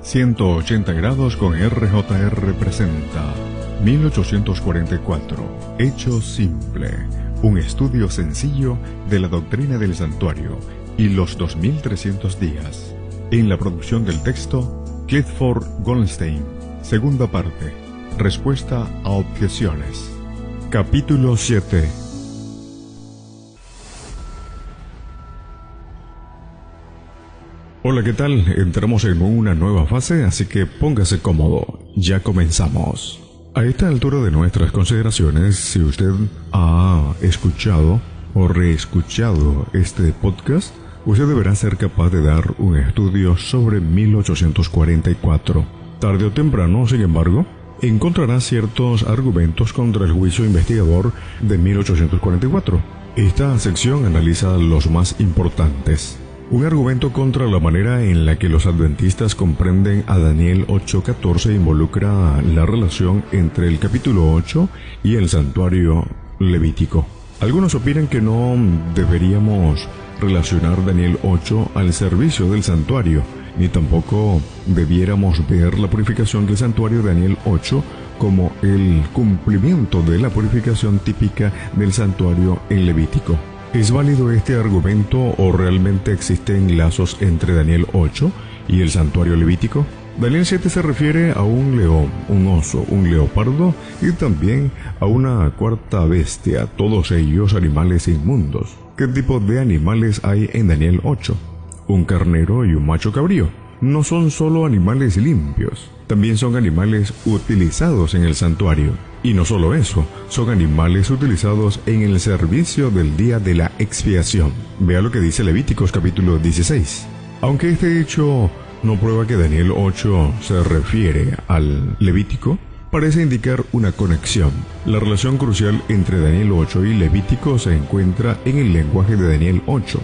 180 grados con RJR presenta 1844, Hecho Simple, un estudio sencillo de la doctrina del santuario y los 2300 días. En la producción del texto, Clifford Goldstein. Segunda parte, respuesta a objeciones. Capítulo 7. Hola, ¿qué tal? Entramos en una nueva fase, así que póngase cómodo. Ya comenzamos. A esta altura de nuestras consideraciones, si usted ha escuchado o reescuchado este podcast, usted deberá ser capaz de dar un estudio sobre 1844. Tarde o temprano, sin embargo, encontrará ciertos argumentos contra el juicio investigador de 1844. Esta sección analiza los más importantes. Un argumento contra la manera en la que los adventistas comprenden a Daniel 8:14 involucra la relación entre el capítulo 8 y el santuario levítico. Algunos opinan que no deberíamos relacionar Daniel 8 al servicio del santuario, ni tampoco debiéramos ver la purificación del santuario de Daniel 8 como el cumplimiento de la purificación típica del santuario en Levítico. ¿Es válido este argumento o realmente existen lazos entre Daniel 8 y el santuario levítico? Daniel 7 se refiere a un león, un oso, un leopardo y también a una cuarta bestia, todos ellos animales inmundos. ¿Qué tipo de animales hay en Daniel 8? Un carnero y un macho cabrío. No son solo animales limpios, también son animales utilizados en el santuario. Y no solo eso, son animales utilizados en el servicio del día de la expiación. Vea lo que dice Levíticos capítulo 16. Aunque este hecho no prueba que Daniel 8 se refiere al Levítico, parece indicar una conexión. La relación crucial entre Daniel 8 y Levítico se encuentra en el lenguaje de Daniel 8,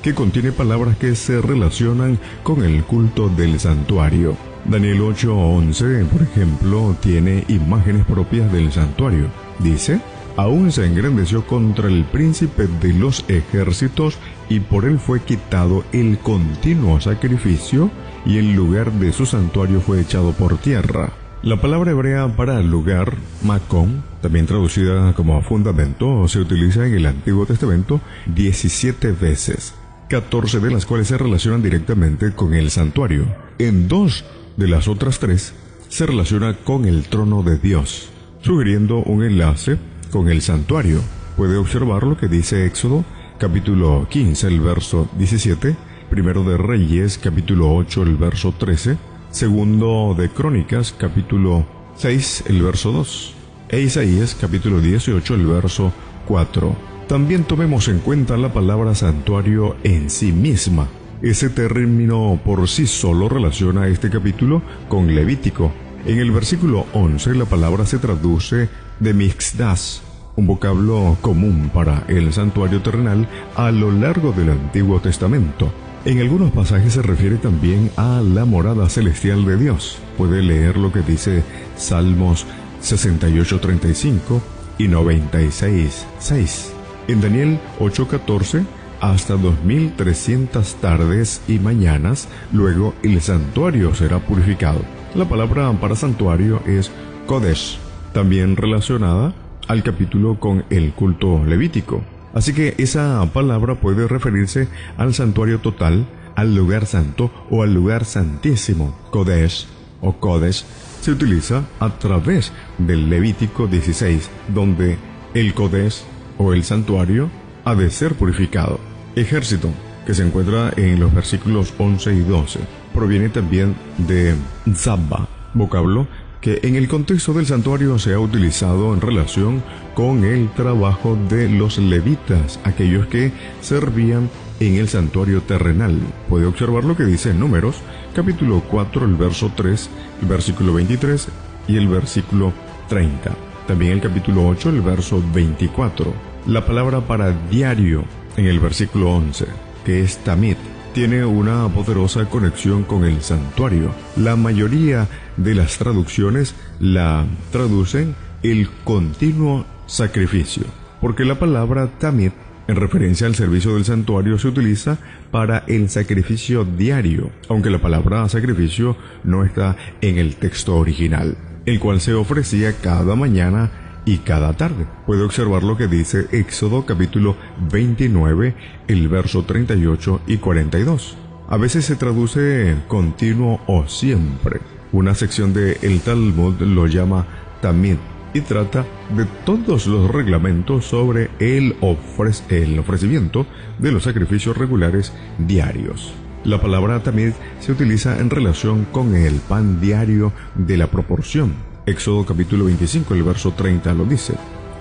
que contiene palabras que se relacionan con el culto del santuario. Daniel 8:11, por ejemplo, tiene imágenes propias del santuario. Dice: aún se engrandeció contra el príncipe de los ejércitos y por él fue quitado el continuo sacrificio y el lugar de su santuario fue echado por tierra. La palabra hebrea para lugar, makon, también traducida como fundamento, se utiliza en el Antiguo Testamento 17 veces, 14 de las cuales se relacionan directamente con el santuario. En 2 de las otras 3 se relaciona con el trono de Dios, sugiriendo un enlace con el santuario. Puede observar lo que dice Éxodo capítulo 15, el verso 17, Primero de Reyes capítulo 8, el verso 13, Segundo de Crónicas capítulo 6, el verso 2, e Isaías capítulo 18, el verso 4. También tomemos en cuenta la palabra santuario en sí misma. Ese término por sí solo relaciona este capítulo con Levítico. En el versículo 11 la palabra se traduce de mixdas, un vocablo común para el santuario terrenal a lo largo del Antiguo Testamento. En algunos pasajes se refiere también a la morada celestial de Dios. Puede leer lo que dice Salmos 68:35 y 96:6. En Daniel 8:14, hasta 2300 tardes y mañanas, luego el santuario será purificado. La palabra para santuario es Kodesh, también relacionada al capítulo con el culto levítico. Así que esa palabra puede referirse al santuario total, al lugar santo o al lugar santísimo. Kodesh o Kodesh se utiliza a través del Levítico 16, donde el Kodesh o el santuario ha de ser purificado. Ejército, que se encuentra en los versículos 11 y 12, proviene también de Zabba, vocablo que en el contexto del santuario se ha utilizado en relación con el trabajo de los levitas, aquellos que servían en el santuario terrenal. Puede observar lo que dice en Números, capítulo 4, el verso 3, el versículo 23 y el versículo 30. También el capítulo 8, el verso 24. La palabra para diario en el versículo 11, que es tamid, tiene una poderosa conexión con el santuario. La mayoría de las traducciones la traducen el continuo sacrificio, porque la palabra tamid En referencia al servicio del santuario se utiliza para el sacrificio diario, aunque la palabra sacrificio no está en el texto original, el cual se ofrecía cada mañana y cada tarde. Puede observar lo que dice Éxodo capítulo 29, el verso 38 y 42. A veces se traduce continuo o siempre. Una sección de el Talmud lo llama tamid y trata de todos los reglamentos sobre el ofrecimiento de los sacrificios regulares diarios. La palabra tamid se utiliza en relación con el pan diario de la proporción. Éxodo capítulo 25, el verso 30 lo dice.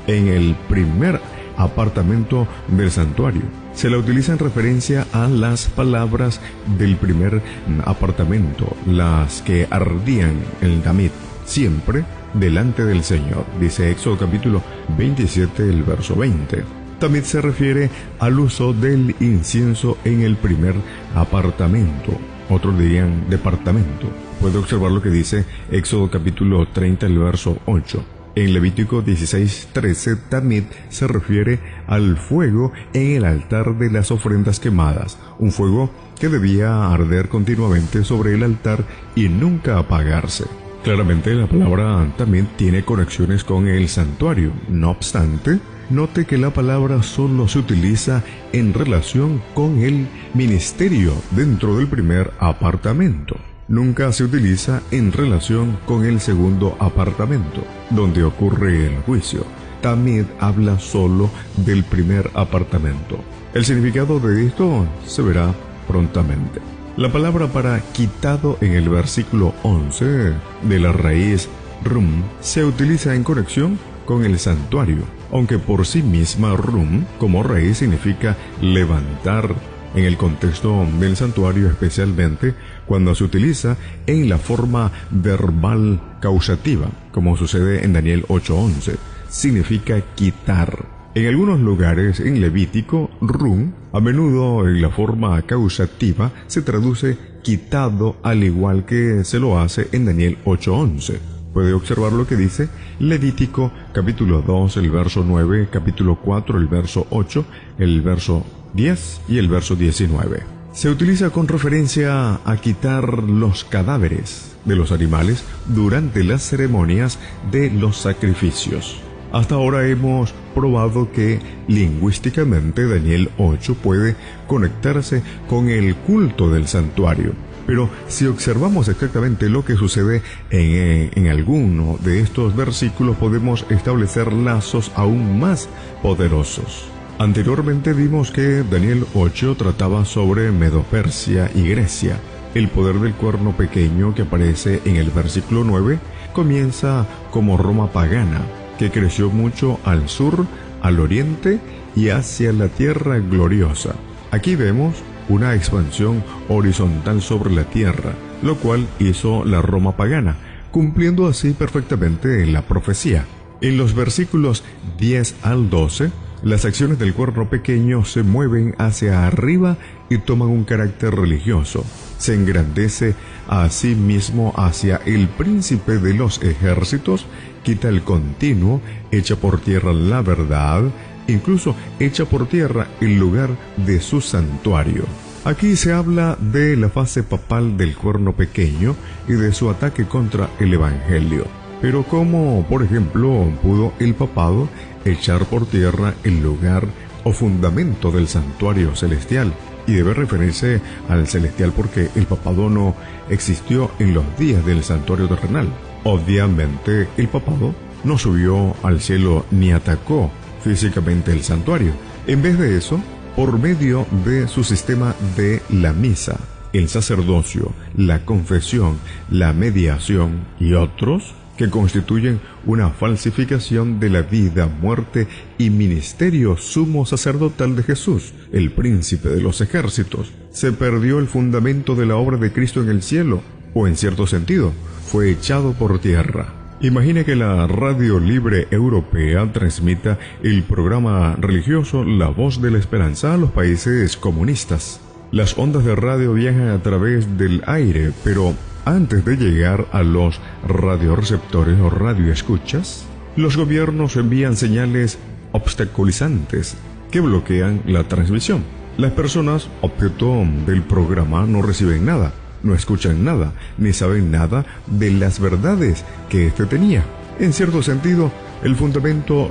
En el primer apartamento del santuario se la utiliza en referencia a las palabras del primer apartamento, las que ardían el tamid, siempre delante del Señor, dice Éxodo capítulo 27, el verso 20. Tamid se refiere al uso del incienso en el primer apartamento, otros dirían departamento. Puede observar lo que dice Éxodo capítulo 30, el verso 8. En Levítico 16:13, tamid se refiere al fuego en el altar de las ofrendas quemadas, un fuego que debía arder continuamente sobre el altar y nunca apagarse. Claramente la palabra tamid tiene conexiones con el santuario. No obstante, note que la palabra solo se utiliza en relación con el ministerio dentro del primer apartamento. Nunca se utiliza en relación con el segundo apartamento, donde ocurre el juicio. Tamid habla solo del primer apartamento. El significado de esto se verá prontamente. La palabra para quitado en el versículo 11 de la raíz rum se utiliza en conexión con el santuario, aunque por sí misma rum como raíz significa levantar en el contexto del santuario, especialmente cuando se utiliza en la forma verbal causativa, como sucede en Daniel 8:11, significa quitar. En algunos lugares en Levítico, rum, a menudo en la forma causativa, se traduce quitado, al igual que se lo hace en Daniel 8:11. Puede observar lo que dice Levítico capítulo 2, el verso 9, capítulo 4, el verso 8, el verso 10 y el verso 19. Se utiliza con referencia a quitar los cadáveres de los animales durante las ceremonias de los sacrificios. Hasta ahora hemos probado que lingüísticamente Daniel 8 puede conectarse con el culto del santuario. Pero si observamos exactamente lo que sucede en alguno de estos versículos, podemos establecer lazos aún más poderosos. Anteriormente vimos que Daniel 8 trataba sobre Medo-Persia y Grecia. El poder del cuerno pequeño que aparece en el versículo 9 comienza como Roma pagana, que creció mucho al sur, al oriente y hacia la tierra gloriosa. Aquí vemos una expansión horizontal sobre la tierra, lo cual hizo la Roma pagana, cumpliendo así perfectamente la profecía. En los versículos 10 al 12, las acciones del cuerno pequeño se mueven hacia arriba y toman un carácter religioso. Se engrandece a sí mismo hacia el príncipe de los ejércitos, quita el continuo, echa por tierra la verdad, incluso echa por tierra el lugar de su santuario. Aquí se habla de la fase papal del cuerno pequeño y de su ataque contra el evangelio. Pero ¿cómo, por ejemplo, pudo el papado echar por tierra el lugar o fundamento del santuario celestial? Y debe referirse al celestial porque el papado no existió en los días del santuario terrenal. Obviamente, el papado no subió al cielo ni atacó físicamente el santuario. En vez de eso, por medio de su sistema de la misa, el sacerdocio, la confesión, la mediación y otros que constituyen una falsificación de la vida, muerte y ministerio sumo sacerdotal de Jesús, el príncipe de los ejércitos, se perdió el fundamento de la obra de Cristo en el cielo, o en cierto sentido, fue echado por tierra. Imagine que la Radio Libre Europea transmita el programa religioso La Voz de la Esperanza a los países comunistas. Las ondas de radio viajan a través del aire, pero antes de llegar a los radioreceptores o radioescuchas, los gobiernos envían señales obstaculizantes que bloquean la transmisión. Las personas objeto del programa no reciben nada, no escuchan nada, ni saben nada de las verdades que éste tenía. En cierto sentido, el fundamento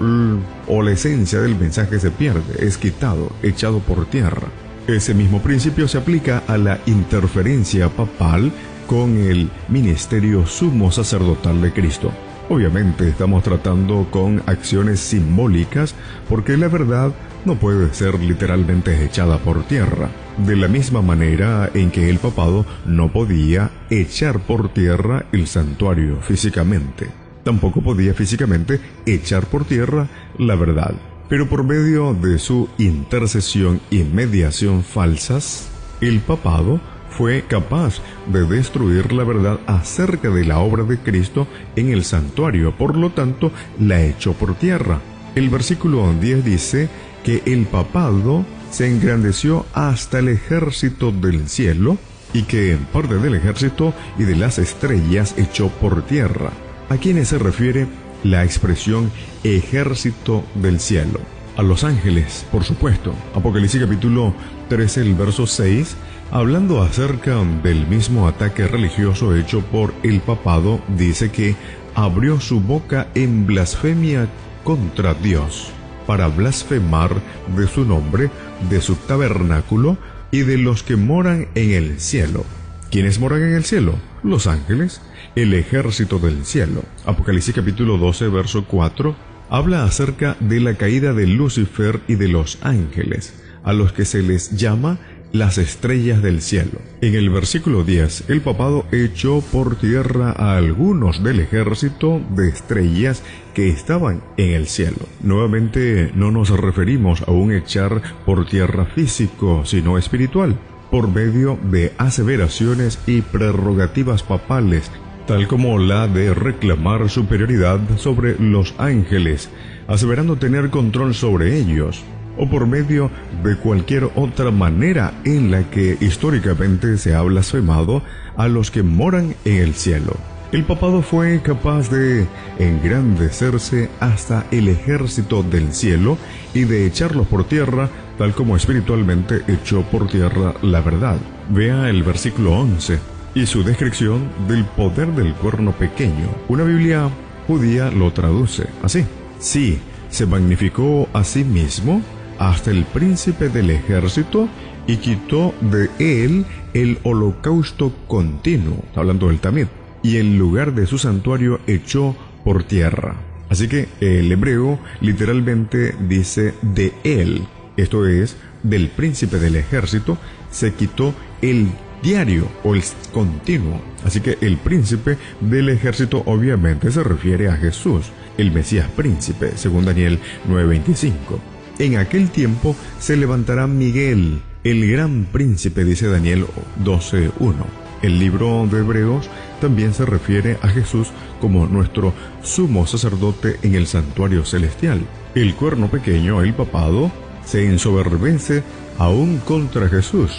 o la esencia del mensaje se pierde, es quitado, echado por tierra. Ese mismo principio se aplica a la interferencia papal con el ministerio sumo sacerdotal de Cristo. Obviamente estamos tratando con acciones simbólicas porque la verdad no puede ser literalmente echada por tierra. De la misma manera en que el papado no podía echar por tierra el santuario físicamente, tampoco podía físicamente echar por tierra la verdad. Pero por medio de su intercesión y mediación falsas, el papado fue capaz de destruir la verdad acerca de la obra de Cristo en el santuario, por lo tanto la echó por tierra. El versículo 10 dice que el papado se engrandeció hasta el ejército del cielo y que parte del ejército y de las estrellas echó por tierra. ¿A quiénes se refiere la expresión ejército del cielo? A los ángeles, por supuesto. Apocalipsis capítulo 13, el verso 6, hablando acerca del mismo ataque religioso hecho por el papado, dice que abrió su boca en blasfemia contra Dios, para blasfemar de su nombre, de su tabernáculo y de los que moran en el cielo. ¿Quiénes moran en el cielo? Los ángeles, el ejército del cielo. Apocalipsis capítulo 12, verso 4, habla acerca de la caída de Lucifer y de los ángeles, a los que se les llama las estrellas del cielo. En el versículo 10, el papado echó por tierra a algunos del ejército de estrellas que estaban en el cielo. Nuevamente, no nos referimos a un echar por tierra físico, sino espiritual, por medio de aseveraciones y prerrogativas papales, tal como la de reclamar superioridad sobre los ángeles, aseverando tener control sobre ellos, o por medio de cualquier otra manera en la que históricamente se ha blasfemado a los que moran en el cielo. El papado fue capaz de engrandecerse hasta el ejército del cielo y de echarlos por tierra, tal como espiritualmente echó por tierra la verdad. Vea el versículo 11 y su descripción del poder del cuerno pequeño. Una Biblia judía lo traduce así: sí, se magnificó a sí mismo hasta el príncipe del ejército y quitó de él el holocausto continuo, hablando del Tamid, y en lugar de su santuario echó por tierra. Así que el hebreo literalmente dice de él, esto es, del príncipe del ejército, se quitó el diario o el continuo. Así que el príncipe del ejército obviamente se refiere a Jesús, el Mesías príncipe, según Daniel 9:25. En aquel tiempo se levantará Miguel, el gran príncipe, dice Daniel 12:1. El libro de Hebreos también se refiere a Jesús como nuestro sumo sacerdote en el santuario celestial. El cuerno pequeño, el papado, se ensoberbece aún contra Jesús.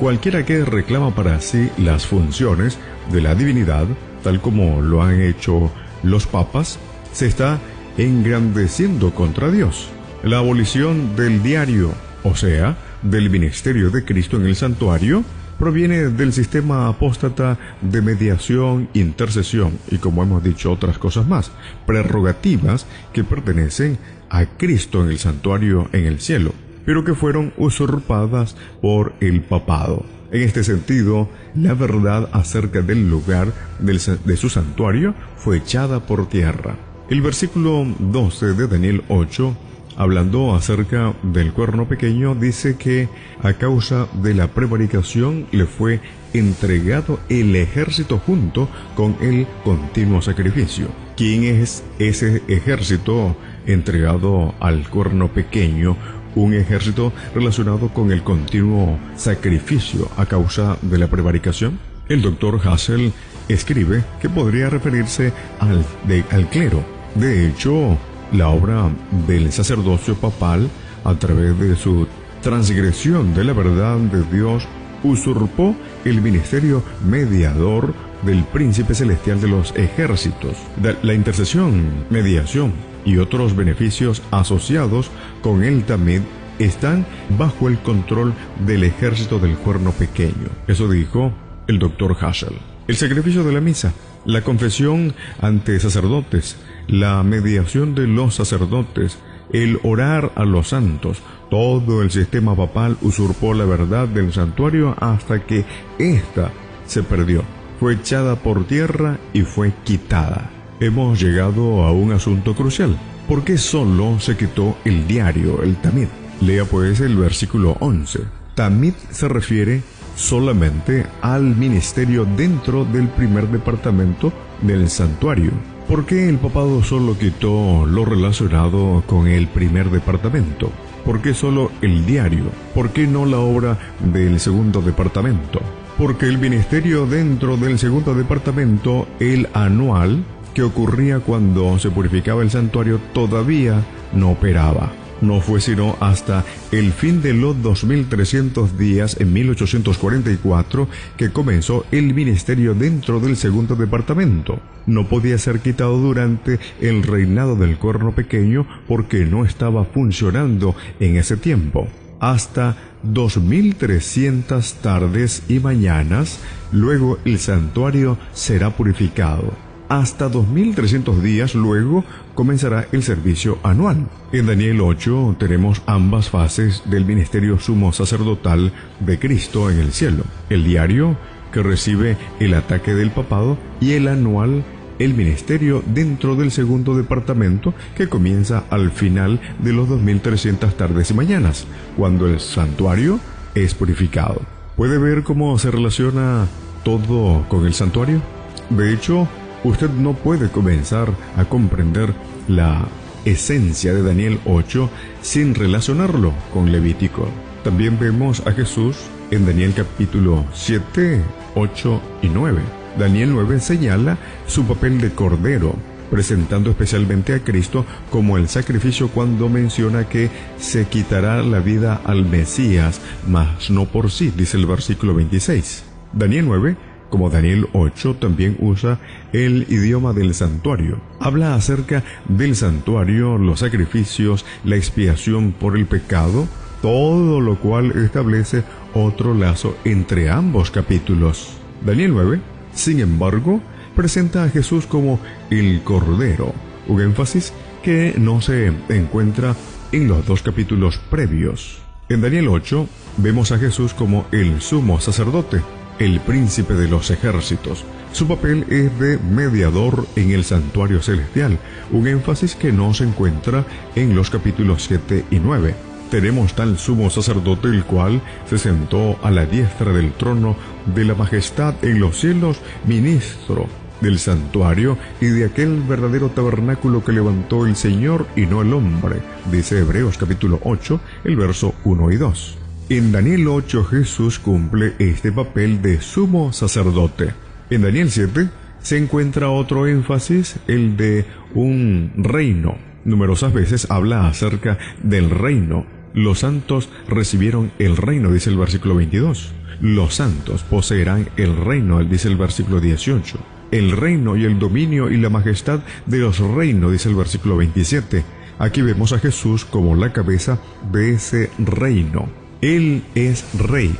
Cualquiera que reclama para sí las funciones de la divinidad, tal como lo han hecho los papas, se está engrandeciendo contra Dios. La abolición del diario, o sea, del ministerio de Cristo en el santuario, proviene del sistema apóstata de mediación, intercesión y, como hemos dicho, otras cosas más, prerrogativas que pertenecen a Cristo en el santuario en el cielo, pero que fueron usurpadas por el papado. En este sentido, la verdad acerca del lugar de su santuario fue echada por tierra. El versículo 12 de Daniel 8, hablando acerca del cuerno pequeño, dice que a causa de la prevaricación le fue entregado el ejército junto con el continuo sacrificio. ¿Quién es ese ejército entregado al cuerno pequeño? Un ejército relacionado con el continuo sacrificio a causa de la prevaricación. El doctor Hassel escribe que podría referirse al clero. De hecho, la obra del sacerdocio papal, a través de su transgresión de la verdad de Dios, usurpó el ministerio mediador del príncipe celestial de los ejércitos. La intercesión, mediación y otros beneficios asociados con el Tamid están bajo el control del ejército del cuerno pequeño. Eso dijo el Dr. Hassel. El sacrificio de la misa, la confesión ante sacerdotes, la mediación de los sacerdotes, el orar a los santos, todo el sistema papal usurpó la verdad del santuario hasta que ésta se perdió, fue echada por tierra y fue quitada. Hemos llegado a un asunto crucial. ¿Por qué solo se quitó el diario, el Tamid? Lea pues el versículo 11. Tamid se refiere solamente al ministerio dentro del primer departamento del santuario. ¿Por qué el papado solo quitó lo relacionado con el primer departamento? ¿Por qué solo el diario? ¿Por qué no la obra del segundo departamento? Porque el ministerio dentro del segundo departamento, el anual, que ocurría cuando se purificaba el santuario, todavía no operaba. No fue sino hasta el fin de los 2300 días en 1844 que comenzó el ministerio dentro del segundo departamento. No podía ser quitado durante el reinado del cuerno pequeño porque no estaba funcionando en ese tiempo. Hasta 2300 tardes y mañanas, luego el santuario será purificado. Hasta 2300 días luego comenzará el servicio anual. En Daniel 8 tenemos ambas fases del ministerio sumo sacerdotal de Cristo en el cielo. El diario, que recibe el ataque del papado, y el anual, el ministerio dentro del segundo departamento, que comienza al final de los 2300 tardes y mañanas, cuando el santuario es purificado. ¿Puede ver cómo se relaciona todo con el santuario? De hecho, usted no puede comenzar a comprender la esencia de Daniel 8 sin relacionarlo con Levítico. También vemos a Jesús en Daniel capítulo 7, 8 y 9. Daniel 9 señala su papel de cordero, presentando especialmente a Cristo como el sacrificio cuando menciona que se quitará la vida al Mesías, mas no por sí, dice el versículo 26. Daniel 9, como Daniel 8, también usa el idioma del santuario. Habla acerca del santuario, los sacrificios, la expiación por el pecado, todo lo cual establece otro lazo entre ambos capítulos. Daniel 9, sin embargo, presenta a Jesús como el Cordero, un énfasis que no se encuentra en los dos capítulos previos. En Daniel 8, vemos a Jesús como el sumo sacerdote, el príncipe de los ejércitos. Su papel es de mediador en el santuario celestial, un énfasis que no se encuentra en los capítulos 7 y 9. Tenemos tal sumo sacerdote el cual se sentó a la diestra del trono de la majestad en los cielos, ministro del santuario y de aquel verdadero tabernáculo que levantó el Señor y no el hombre, dice Hebreos capítulo 8, el verso 1 y 2. En Daniel 8 Jesús cumple este papel de sumo sacerdote. En Daniel 7 se encuentra otro énfasis, el de un reino. Numerosas veces habla acerca del reino. Los santos recibieron el reino, dice el versículo 22. Los santos poseerán el reino, dice el versículo 18. El reino y el dominio y la majestad de los reinos, dice el versículo 27. Aquí vemos a Jesús como la cabeza de ese reino. Él es rey,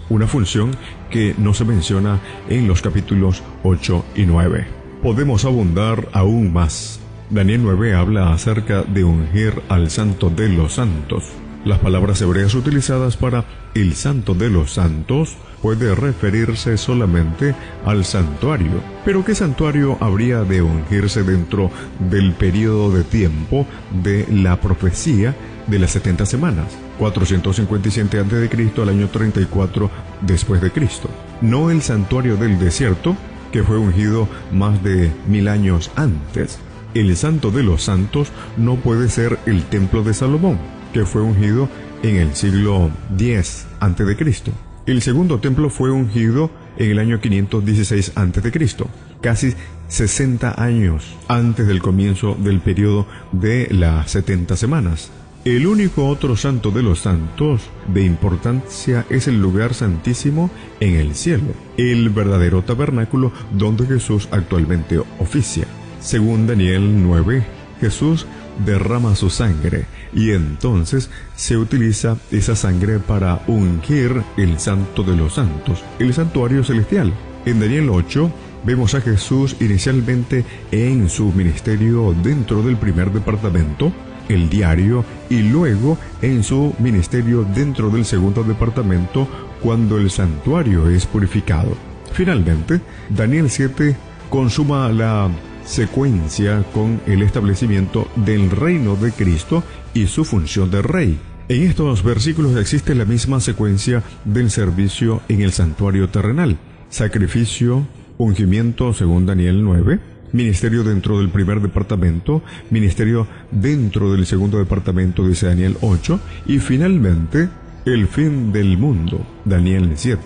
una función que no se menciona en los capítulos 8 y 9. Podemos abundar aún más. Daniel 9 habla acerca de ungir al Santo de los Santos. Las palabras hebreas utilizadas para el Santo de los Santos puede referirse solamente al santuario. Pero ¿qué santuario habría de ungirse dentro del periodo de tiempo de la profecía de las 70 semanas? 457 a.C. al año 34 después de Cristo. No el santuario del desierto, que fue ungido más de 1000 años antes. El Santo de los Santos no puede ser el templo de Salomón, que fue ungido en el siglo X a.C. El segundo templo fue ungido en el año 516 a.C., casi 60 años antes del comienzo del periodo de las 70 semanas. El único otro santo de los santos de importancia es el lugar santísimo en el cielo, el verdadero tabernáculo donde Jesús actualmente oficia. Según Daniel 9, Jesús derrama su sangre y entonces se utiliza esa sangre para ungir el santo de los santos, el santuario celestial. En Daniel 8 vemos a Jesús inicialmente en su ministerio dentro del primer departamento, el diario, y luego en su ministerio dentro del segundo departamento cuando el santuario es purificado. Finalmente, Daniel 7 consuma la secuencia con el establecimiento del reino de Cristo y su función de rey. En estos versículos existe la misma secuencia del servicio en el santuario terrenal: sacrificio, ungimiento según Daniel 9, ministerio dentro del primer departamento, ministerio dentro del segundo departamento, dice Daniel 8, y finalmente el fin del mundo, Daniel 7.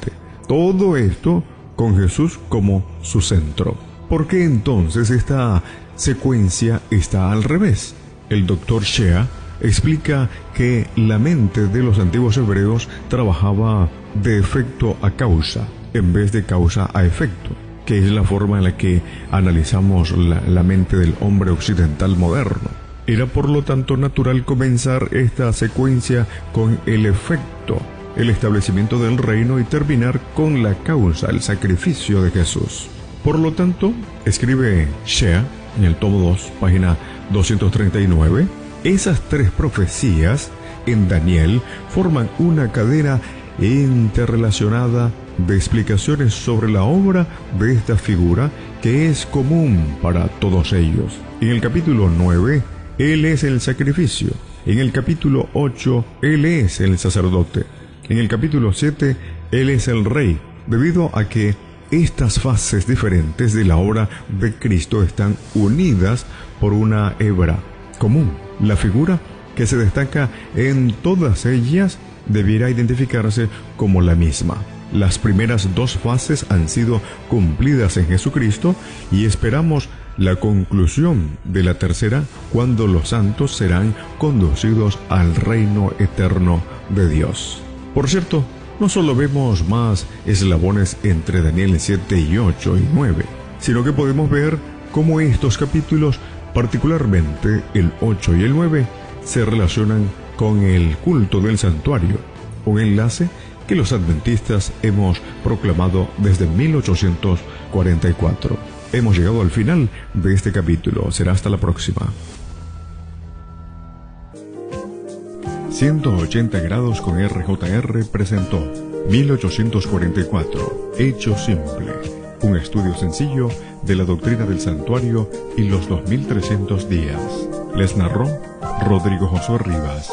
Todo esto con Jesús como su centro. ¿Por qué entonces esta secuencia está al revés? El doctor Shea explica que la mente de los antiguos hebreos trabajaba de efecto a causa, en vez de causa a efecto, que es la forma en la que analizamos la mente del hombre occidental moderno. Era por lo tanto natural comenzar esta secuencia con el efecto, el establecimiento del reino, y terminar con la causa, el sacrificio de Jesús. Por lo tanto, escribe Shea en el tomo 2, página 239, esas tres profecías en Daniel forman una cadena interrelacionada de explicaciones sobre la obra de esta figura que es común para todos ellos. En el capítulo 9, Él es el sacrificio. En el capítulo 8, Él es el sacerdote. En el capítulo 7, Él es el rey, debido a que estas fases diferentes de la obra de Cristo están unidas por una hebra común. La figura que se destaca en todas ellas debiera identificarse como la misma. Las primeras dos fases han sido cumplidas en Jesucristo y esperamos la conclusión de la tercera cuando los santos serán conducidos al reino eterno de Dios. Por cierto, no solo vemos más eslabones entre Daniel 7 y 8 y 9, sino que podemos ver cómo estos capítulos, particularmente el 8 y el 9, se relacionan con el culto del santuario, un enlace que los adventistas hemos proclamado desde 1844. Hemos llegado al final de este capítulo. Será hasta la próxima. 180 grados con RJR presentó 1844, Hecho Simple, un estudio sencillo de la doctrina del santuario y los 2300 días. Les narró Rodrigo Josué Rivas.